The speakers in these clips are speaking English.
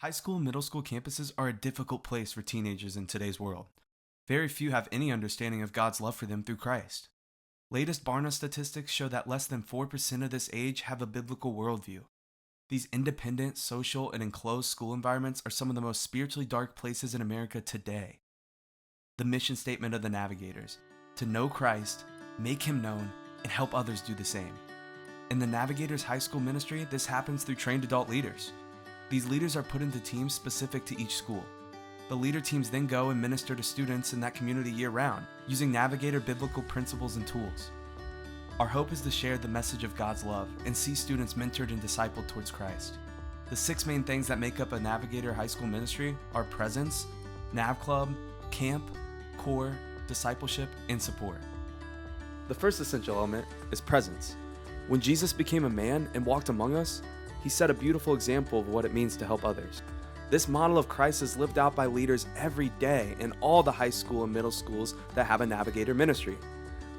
High school and middle school campuses are a difficult place for teenagers in today's world. Very few have any understanding of God's love for them through Christ. Latest Barna statistics show that less than 4% of this age have a biblical worldview. These independent, social, and enclosed school environments are some of the most spiritually dark places in America today. The mission statement of the Navigators: to know Christ, make Him known, and help others do the same. In the Navigators High School ministry, this happens through trained adult leaders. These leaders are put into teams specific to each school. The leader teams then go and minister to students in that community year-round, using Navigator biblical principles and tools. Our hope is to share the message of God's love and see students mentored and discipled towards Christ. The 6 main things that make up a Navigator High School ministry are presence, NavClub, camp, core, discipleship, and support. The first essential element is presence. When Jesus became a man and walked among us, He set a beautiful example of what it means to help others. This model of Christ is lived out by leaders every day in all the high school and middle schools that have a Navigator ministry.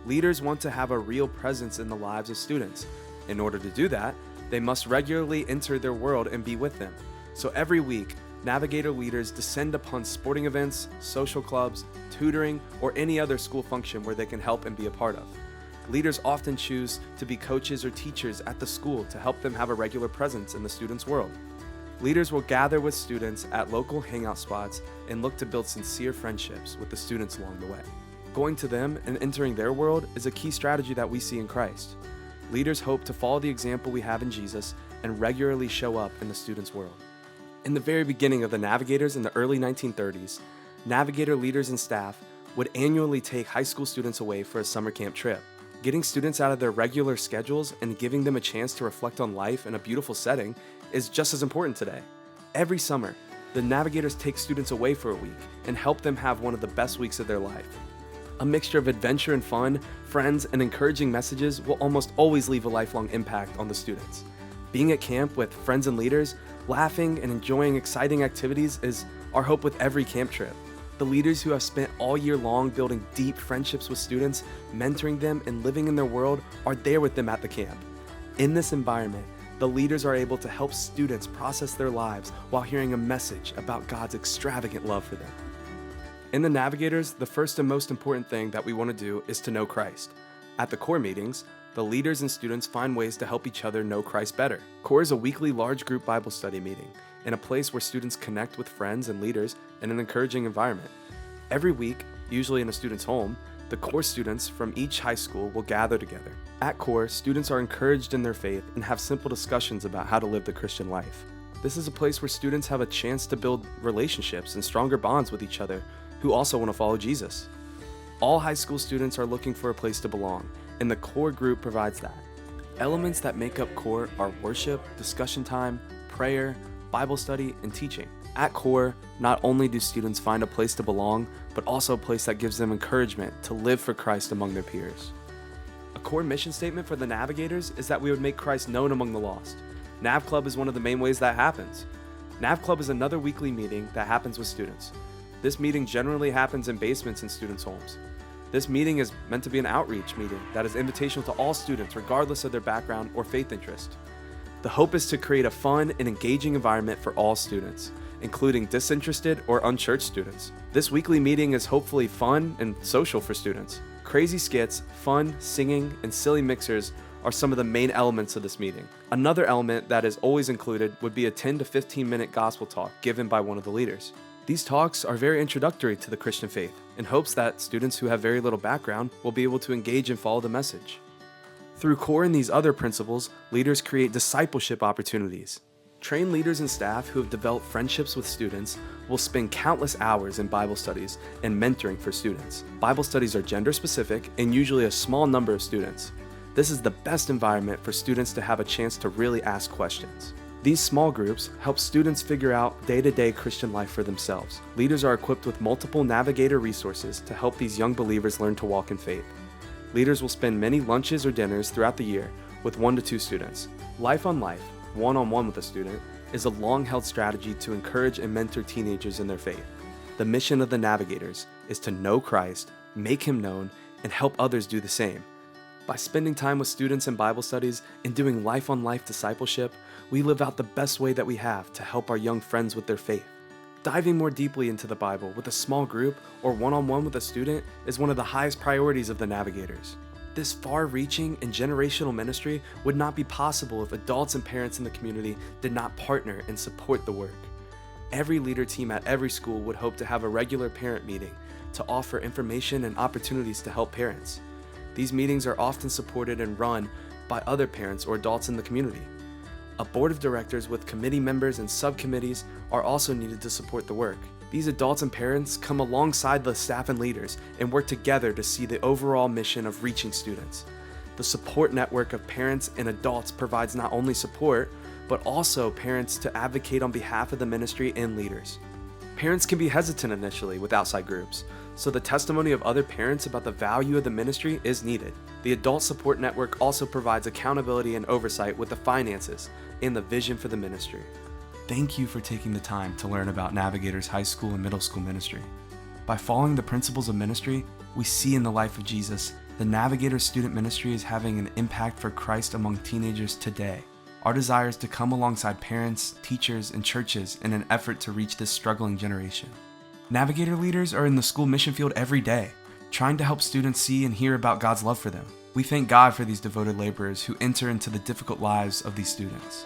Leaders want to have a real presence in the lives of students. In order to do that, they must regularly enter their world and be with them. So every week, Navigator leaders descend upon sporting events, social clubs, tutoring, or any other school function where they can help and be a part of. Leaders often choose to be coaches or teachers at the school to help them have a regular presence in the students' world. Leaders will gather with students at local hangout spots and look to build sincere friendships with the students along the way. Going to them and entering their world is a key strategy that we see in Christ. Leaders hope to follow the example we have in Jesus and regularly show up in the students' world. In the very beginning of the Navigators in the early 1930s, Navigator leaders and staff would annually take high school students away for a summer camp trip. Getting students out of their regular schedules and giving them a chance to reflect on life in a beautiful setting is just as important today. Every summer, the Navigators take students away for a week and help them have one of the best weeks of their life. A mixture of adventure and fun, friends, and encouraging messages will almost always leave a lifelong impact on the students. Being at camp with friends and leaders, laughing and enjoying exciting activities is our hope with every camp trip. The leaders who have spent all year long building deep friendships with students, mentoring them, and living in their world are there with them at the camp. In this environment, the leaders are able to help students process their lives while hearing a message about God's extravagant love for them. In the Navigators, the first and most important thing that we want to do is to know Christ. At the core meetings, the leaders and students find ways to help each other know Christ better. Core is a weekly large group Bible study meeting and a place where students connect with friends and leaders in an encouraging environment. Every week, usually in a student's home, the core students from each high school will gather together. At core, students are encouraged in their faith and have simple discussions about how to live the Christian life. This is a place where students have a chance to build relationships and stronger bonds with each other who also want to follow Jesus. All high school students are looking for a place to belong, and the core group provides that. Elements that make up core are worship, discussion time, prayer, Bible study, and teaching. At core, not only do students find a place to belong, but also a place that gives them encouragement to live for Christ among their peers. A core mission statement for the Navigators is that we would make Christ known among the lost. NavClub is one of the main ways that happens. NavClub is another weekly meeting that happens with students. This meeting generally happens in basements in students' homes. This meeting is meant to be an outreach meeting that is invitational to all students regardless of their background or faith interest. The hope is to create a fun and engaging environment for all students, including disinterested or unchurched students. This weekly meeting is hopefully fun and social for students. Crazy skits, fun, singing, and silly mixers are some of the main elements of this meeting. Another element that is always included would be a 10 to 15 minute gospel talk given by one of the leaders. These talks are very introductory to the Christian faith in hopes that students who have very little background will be able to engage and follow the message. Through core and these other principles, leaders create discipleship opportunities. Trained leaders and staff who have developed friendships with students will spend countless hours in Bible studies and mentoring for students. Bible studies are gender specific and usually a small number of students. This is the best environment for students to have a chance to really ask questions. These small groups help students figure out day-to-day Christian life for themselves. Leaders are equipped with multiple Navigator resources to help these young believers learn to walk in faith. Leaders will spend many lunches or dinners throughout the year with 1 to 2 students. Life on Life, one-on-one with a student, is a long-held strategy to encourage and mentor teenagers in their faith. The mission of the Navigators is to know Christ, make Him known, and help others do the same. By spending time with students in Bible studies and doing life-on-life discipleship, we live out the best way that we have to help our young friends with their faith. Diving more deeply into the Bible with a small group or one-on-one with a student is one of the highest priorities of the Navigators. This far-reaching and generational ministry would not be possible if adults and parents in the community did not partner and support the work. Every leader team at every school would hope to have a regular parent meeting to offer information and opportunities to help parents. These meetings are often supported and run by other parents or adults in the community. A board of directors with committee members and subcommittees are also needed to support the work. These adults and parents come alongside the staff and leaders and work together to see the overall mission of reaching students. The support network of parents and adults provides not only support, but also parents to advocate on behalf of the ministry and leaders. Parents can be hesitant initially with outside groups, so the testimony of other parents about the value of the ministry is needed. The Adult Support Network also provides accountability and oversight with the finances and the vision for the ministry. Thank you for taking the time to learn about Navigators High School and Middle School ministry. By following the principles of ministry we see in the life of Jesus, the Navigators student ministry is having an impact for Christ among teenagers today. Our desire is to come alongside parents, teachers, and churches in an effort to reach this struggling generation. Navigator leaders are in the school mission field every day, trying to help students see and hear about God's love for them. We thank God for these devoted laborers who enter into the difficult lives of these students.